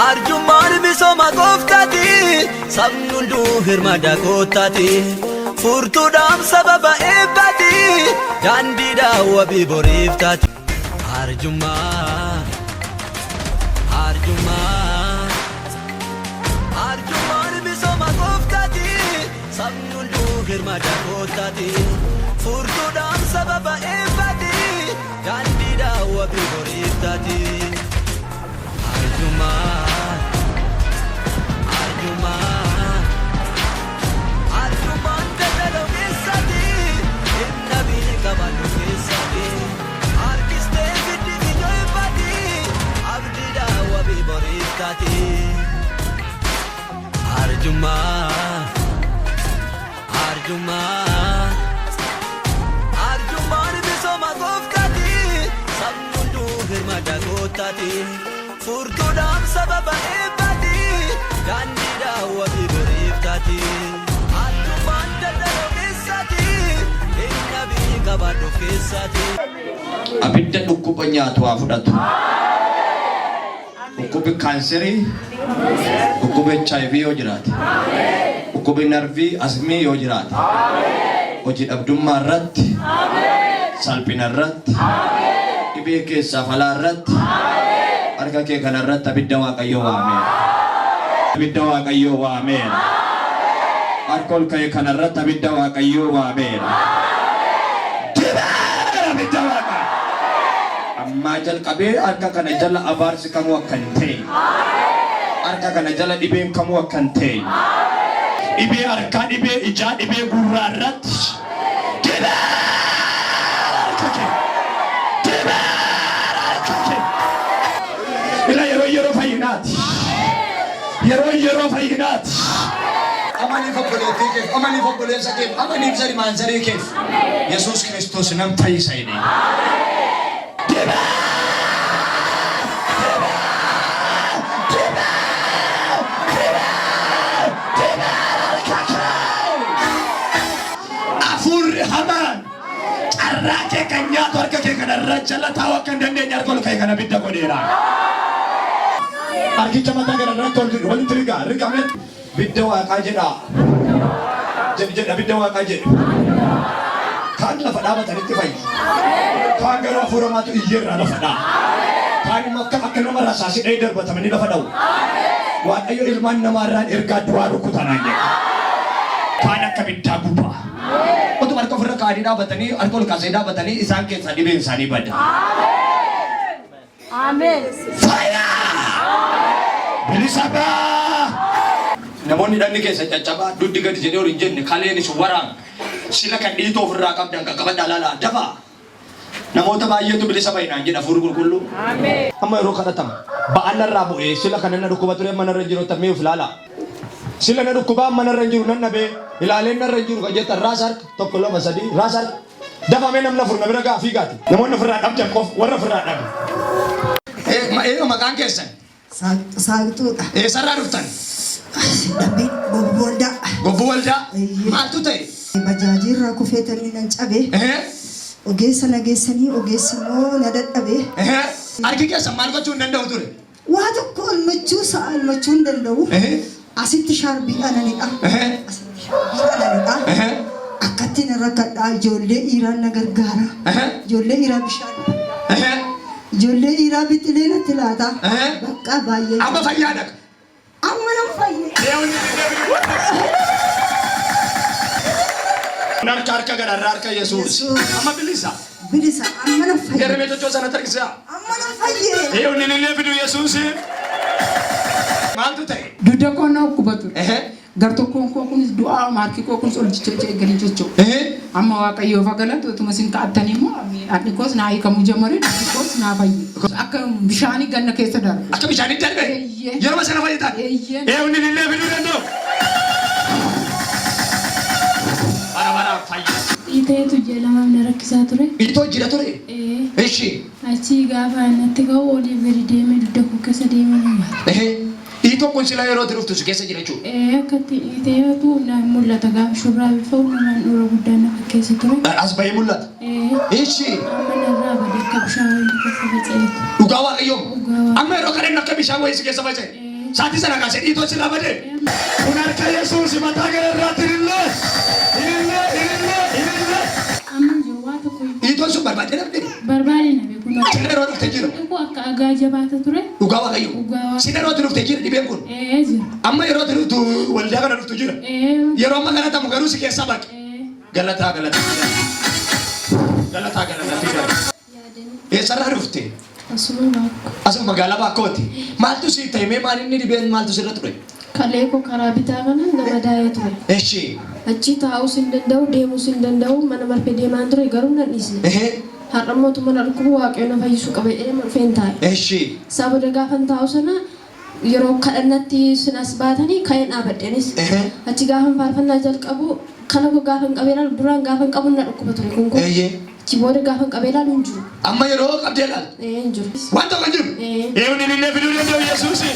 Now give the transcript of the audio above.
Arjummaan misooma gooftati sabni hunduu hirmaada kootaati furtuudhaan sababa eebbati daandiidhaan wabii boriif taati. Arjummaan misooma gooftati sabni hunduu hirmaada kootaati furtuudhaan sababa eebbati daandiidhaan wabii boriif taati. Arjummaan dadaloo keessatti inni beeka baaduu keessatti harkistee fiddi ijoo eebbati abdiidhaan wabii boriif taati. Arjummaan misooma gooftati sabni hunduu hirmaada kootaati furtuudhaan sababa eebbati daandiidhaan wabii boriif taati. Arjummaan dadaloo keessatti inni beeka baaduu keessatti. Abidda dhukkuba nyaatu haa fudhatu. Dhukkubi kaanserii, dhukkubi HIV yoo jiraate, dhukkubi narvii asmii yoo jiraate, hojii dhabdummaa irratti, salphina irratti, dhibee keessaa falaa irratti, harka kee kana irratti abidda Waaqayyoo waameen. Abidda Waaqayyoo waameen. Harka ol ka'e kana irratti abidda Waaqayyoo waameen. Abidda Waaqayyoo. Amma jalqabee harka kana jala abaarsi kamuu akka hin ta'e. Harka kana jala dhibeen kamuu akka hin ta'e. Dhibee harkaa, dhibee ijaa, dhibee gurraa irratti. Yeroo fayyinaati. Yeroo fayyinaati. Amaniif obboleettii keef, amaniif obboleessa keef, amaniif sarimaan sarii keef. Yesuus Kiristoos nam fayyisa jedhee. Afurri hamaan carraa kee kan nyaatu harka kee kana irra jala taa'uu akka hin dandeenye harka ol ka'e kana abidda godheera. Harkicha mataa kana irratti walitti riqame abidda Waaqaa jedha. Jedha abidda Waaqaa jedhe. Kaan lafa dhaabatanitti fayyu. Kaan garuu hafuuramaatu iyyeerraa lafa dha'a. Kaan immoo akka nama rasaasidhee darbatamanii lafa dha'u. Waaqayyo ilmaan namaarraan ergaa du'aa rukutanaan jedha. Kaan akka abiddaa gubaa. Otoo harka ofirra kaanii dhaabatanii harka ol kaasee dhaabatanii isaan keessaa dhibeen isaanii bada. Ameen. Bilisa baa. Namoonni dhanni keessa caccabaa duddi gadi jedhee ol hin jenne kaleenis waraan sila kan dhiitoo ofirraa qabdan qaqqabadhaa laalaa dafaa. Namoota baay'eetu bilisa baay'inaan jedha Hafuurri Qulqulluu. Ameen. Amma yeroo kadhatamu ba'aan narraa bu'ee sila kan nama dhukkuba ture manarra jiru tammee of ilaala. Sila na dhukkubaa manarra jiru nan dhabee ilaaleen narra jiru kan jettan raas harka tokko lama sadii raas harka dafamee namna furna bira gaafii gaati. Namoonni ofirraa dhabdan qof warra ofirraa dhabu. Maqaan keessan? Saaqtuudha. Eessarraa dhuftan? Dabbii Gobbo Waldaa. Gobbo Waldaa? Maaltu ta'e? Bajaajirraa kufeetanii nan cabe. Ogeessa nageessanii ogeessi immoo na dadhabe. Harki keessan maal gochuu hin danda'u ture? Waa tokko olmachuu hin danda'u. Asitti shaarbii ananidha. Asitti shaarbii ananidha. Akkatti na rakkadhaa ijoollee dhiiraa na gargaara. Ijoollee dhiiraa bishaan. Ijoollee dhiiraa bixilee natti laata. Bakka baay'ee. Amma fayyaa dhaqa. Amma nan fayyee. Harka gararraa harka Yesuus. Amma bilisa. Bilisa amma nan fayyee. Garee meeshoo sanatti argisiisa. Amma nan fayyee. Eewwan inni illee fidu Yesuus. Maaltu ta'e? Dudda koo na dhukkuba ture. Gartokkoon koo kunis du'aa maarkii koo kunis ol jijjiirra eegalee jechuudha. Amma Waaqayyoof galatu utuma isin kaa'attanii immoo addi koos naa hiikamuu jalqabee duddi koos naa fayyee. Akka bishaanii ganna keessa darbe. Akka bishaanii darbe? Yeroo sana fayyitan? Eewwan inni illee fiduu danda'u? Bara fayyaa. Iteetu jedhama na rakkisaa ture. Itoo jira ture? Eshi. Achi gaafa natti ka'u oliif gadi deemee dudda koo keessa deemee na maata. Itoo kun sila yeroo dhuftu si keessa jira jechuudha. Akkatti iteetu na mul'ata gaafa shurraa bifa'u namaan dhura guddaa na fakkeessa ture. As bahee mul'ata? Eshi. Amma narraa badee akka bishaan wayii keessa faca'eetu. Dhugaa waaqayyo. Amma yeroo kadhannu akka bishaan wayii si keessa faca'e. Saati sana kaasee dhiitoo si laafate. Kun harka Yesuus mataa gara irraatti ilillee. Amma jawwaa tokko Dhiitoo sun barbaadee namni. barbaade na beeku. Sinna yeroo dhufte jira. Dhugu akka agaa jabaata ture. Dhugaa waaqayyo. Sinna yeroo dhufte jira dhibeen kun. Jira. Amma yeroo dhuftu waldaa kana dhuftu jira. Yeroo amma galatamu garuu si keessa baqe. Galataa. Eessarraa dhufte? Asuma baakko. Asuma magaalaa Baakkooti. Maaltu si ta'e mee maal inni dhibeen maaltu sirra ture? Kalee koo karaa bitaa kana nama daa'ee ture. Eshi. Achi taa'uus hin danda'u deemuus hin danda'u mana marfee deemaan ture garuu nan dhiisne. Har'a mootummaan dhukkuba waaqayyo na fayyisuu qaba jedhee marfeen taa'e. Eshi. Sababa gaafan taa'u sana yeroo kadhannatti sinas baatanii ka'een dhaabadheenis. Achi gaafan faarfannaa jalqabu kana gaafan qabeelaan duraan gaafan qabu na dhukkuba ture kun. Achi booda gaafan qabeelaan hin jiru. Amma yeroo qabdee laal. Hin jiru. Waan tokko hin jiru. Eewni illee fiduu danda'u Yesuusi.